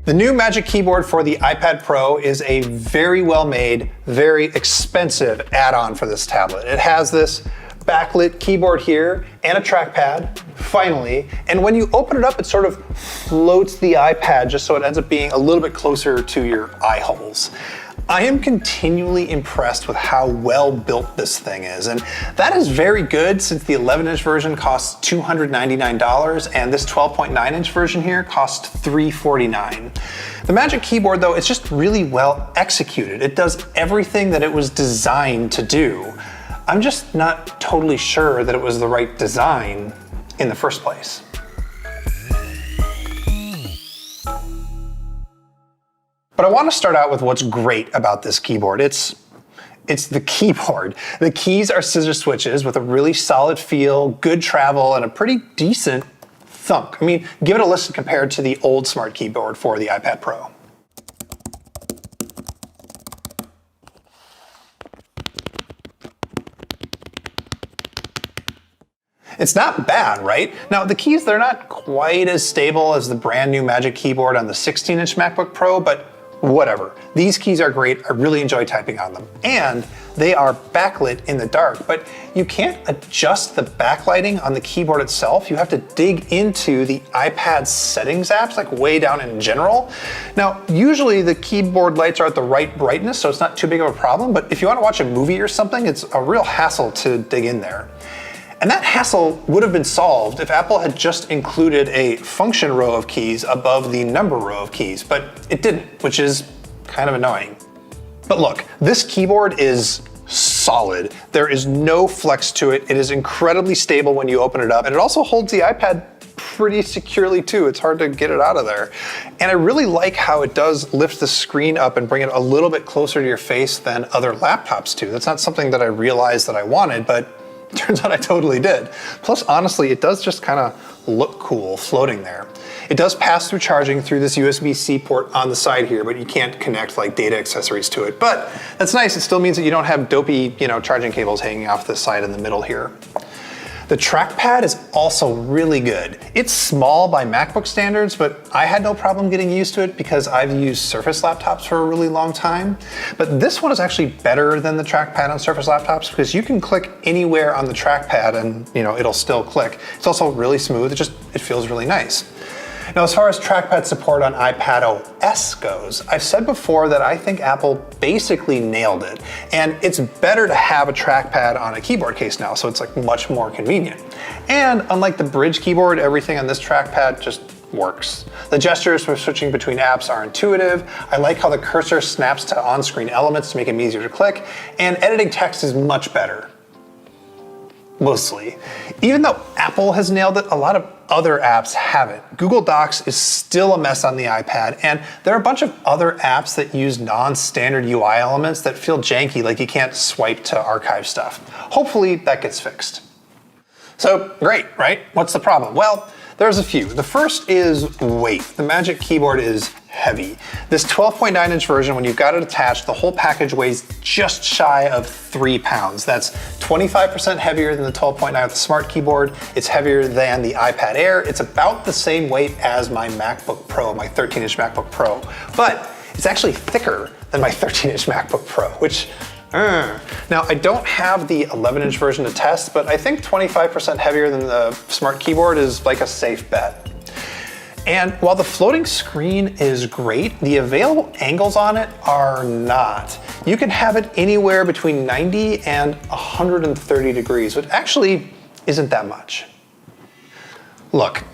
The new Magic Keyboard for the iPad Pro is a very well made, very expensive add-on for this tablet. It has this backlit keyboard here and a trackpad, finally. And when you open it up, it sort of floats the iPad just so it ends up being a little bit closer to your eye holes. I am continually impressed with how well built this thing is, and that is very good since the 11-inch version costs $299 and this 12.9-inch version here costs $349. The Magic Keyboard though, it's just really well executed. It does everything that it was designed to do. I'm just not totally sure that it was the right design in the first place. But I want to start out with what's great about this keyboard. It's the keyboard. The keys are scissor switches with a really solid feel, good travel, and a pretty decent thunk. I mean, give it a listen compared to the old smart keyboard for the iPad Pro. It's not bad, right? Now the keys, they're not quite as stable as the brand new Magic Keyboard on the 16-inch MacBook Pro, but whatever. These keys are great. I really enjoy typing on them. And they are backlit in the dark, but you can't adjust the backlighting on the keyboard itself. You have to dig into the iPad settings apps, like way down in general. Now, usually the keyboard lights are at the right brightness, so it's not too big of a problem, but if you want to watch a movie or something, it's a real hassle to dig in there. And that hassle would have been solved if Apple had just included a function row of keys above the number row of keys, but it didn't, which is kind of annoying. But look, this keyboard is solid. There is no flex to it. It is incredibly stable when you open it up, and it also holds the iPad pretty securely too. It's hard to get it out of there. And I really like how it does lift the screen up and bring it a little bit closer to your face than other laptops do. That's not something that I realized that I wanted, but turns out I totally did. Plus, honestly, it does just kind of look cool floating there. It does pass through charging through this USB-C port on the side here, but you can't connect like data accessories to it. But that's nice. It still means that you don't have dopey, charging cables hanging off the side in the middle here. The trackpad is also really good. It's small by MacBook standards, but I had no problem getting used to it because I've used Surface laptops for a really long time. But this one is actually better than the trackpad on Surface laptops because you can click anywhere on the trackpad and it'll still click. It's also really smooth. It feels really nice. Now, as far as trackpad support on iPad OS goes, I've said before that I think Apple basically nailed it. And it's better to have a trackpad on a keyboard case now, so it's like much more convenient. And unlike the Bridge keyboard, everything on this trackpad just works. The gestures for switching between apps are intuitive. I like how the cursor snaps to on-screen elements to make them easier to click, and editing text is much better. Mostly. Even though Apple has nailed it, a lot of other apps haven't. Google Docs is still a mess on the iPad, and there are a bunch of other apps that use non-standard UI elements that feel janky, like you can't swipe to archive stuff. Hopefully that gets fixed. So great, right? What's the problem? Well, there's a few. The first is weight. The Magic Keyboard is heavy. This 12.9-inch version, when you've got it attached, the whole package weighs just shy of 3 pounds. That's 25% heavier than the 12.9 with the Smart Keyboard. It's heavier than the iPad Air. It's about the same weight as my MacBook Pro, my 13-inch MacBook Pro. But it's actually thicker than my 13-inch MacBook Pro, which Now, I don't have the 11-inch version to test, but I think 25% heavier than the Smart Keyboard is like a safe bet. And while the floating screen is great, the available angles on it are not. You can have it anywhere between 90 and 130 degrees, which actually isn't that much. Look,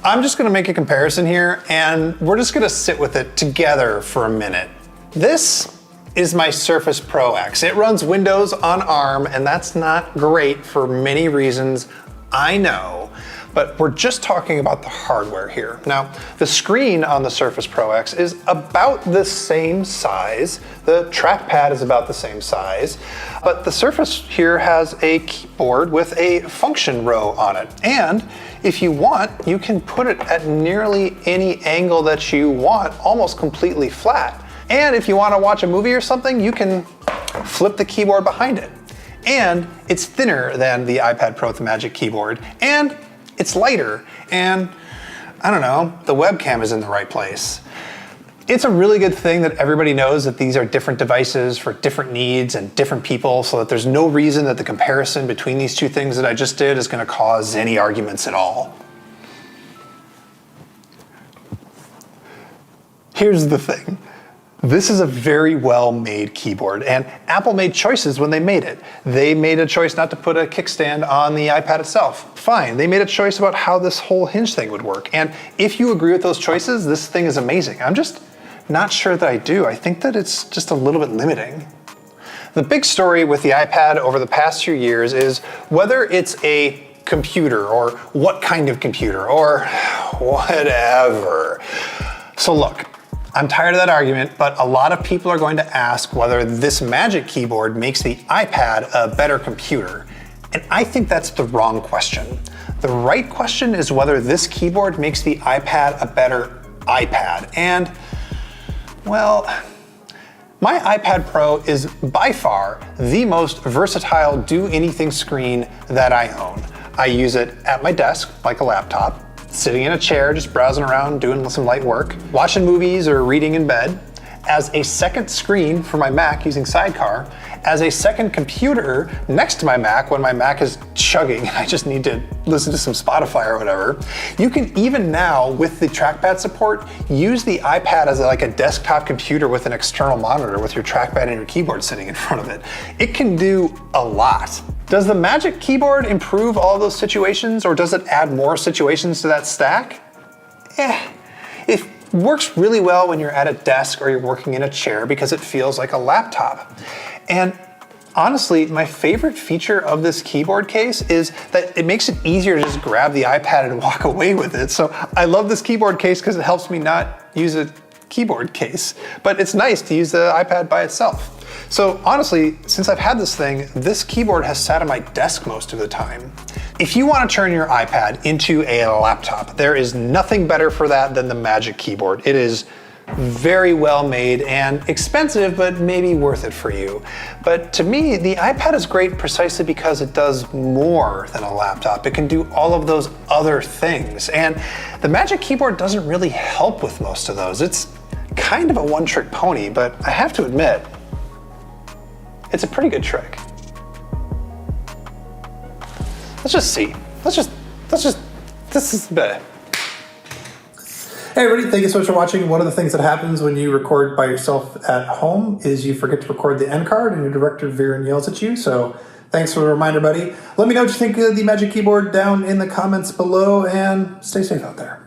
I'm just gonna make a comparison here, and we're just gonna sit with it together for a minute. This is my Surface Pro X. It runs Windows on ARM, and that's not great for many reasons, I know, but we're just talking about the hardware here. Now, the screen on the Surface Pro X is about the same size. The trackpad is about the same size, but the Surface here has a keyboard with a function row on it. And if you want, you can put it at nearly any angle that you want, almost completely flat. And if you want to watch a movie or something, you can flip the keyboard behind it. And it's thinner than the iPad Pro with the Magic Keyboard, and it's lighter, and I don't know, the webcam is in the right place. It's a really good thing that everybody knows that these are different devices for different needs and different people, so that there's no reason that the comparison between these two things that I just did is going to cause any arguments at all. Here's the thing. This is a very well-made keyboard, and Apple made choices when they made it. They made a choice not to put a kickstand on the iPad itself. Fine, they made a choice about how this whole hinge thing would work. And if you agree with those choices, this thing is amazing. I'm just not sure that I do. I think that it's just a little bit limiting. The big story with the iPad over the past few years is whether it's a computer or what kind of computer or whatever. So look, I'm tired of that argument, but a lot of people are going to ask whether this Magic Keyboard makes the iPad a better computer. And I think that's the wrong question. The right question is whether this keyboard makes the iPad a better iPad. And, well, my iPad Pro is by far the most versatile do-anything screen that I own. I use it at my desk like a laptop, sitting in a chair, just browsing around, doing some light work, watching movies or reading in bed, as a second screen for my Mac using Sidecar, as a second computer next to my Mac when my Mac is chugging and I just need to listen to some Spotify or whatever. You can even now, with the trackpad support, use the iPad as like a desktop computer with an external monitor with your trackpad and your keyboard sitting in front of it. It can do a lot. Does the Magic Keyboard improve all those situations, or does it add more situations to that stack? It works really well when you're at a desk or you're working in a chair because it feels like a laptop. And honestly, my favorite feature of this keyboard case is that it makes it easier to just grab the iPad and walk away with it. So I love this keyboard case because it helps me not use a keyboard case, but it's nice to use the iPad by itself. So honestly, since I've had this thing, this keyboard has sat on my desk most of the time. If you want to turn your iPad into a laptop, there is nothing better for that than the Magic Keyboard. It is very well made and expensive, but maybe worth it for you. But to me, the iPad is great precisely because it does more than a laptop. It can do all of those other things. And the Magic Keyboard doesn't really help with most of those. It's kind of a one-trick pony, but I have to admit, it's a pretty good trick. Let's just see. This is bad. Hey everybody, thank you so much for watching. One of the things that happens when you record by yourself at home is you forget to record the end card and your director Viren yells at you. So thanks for the reminder, buddy. Let me know what you think of the Magic Keyboard down in the comments below, and stay safe out there.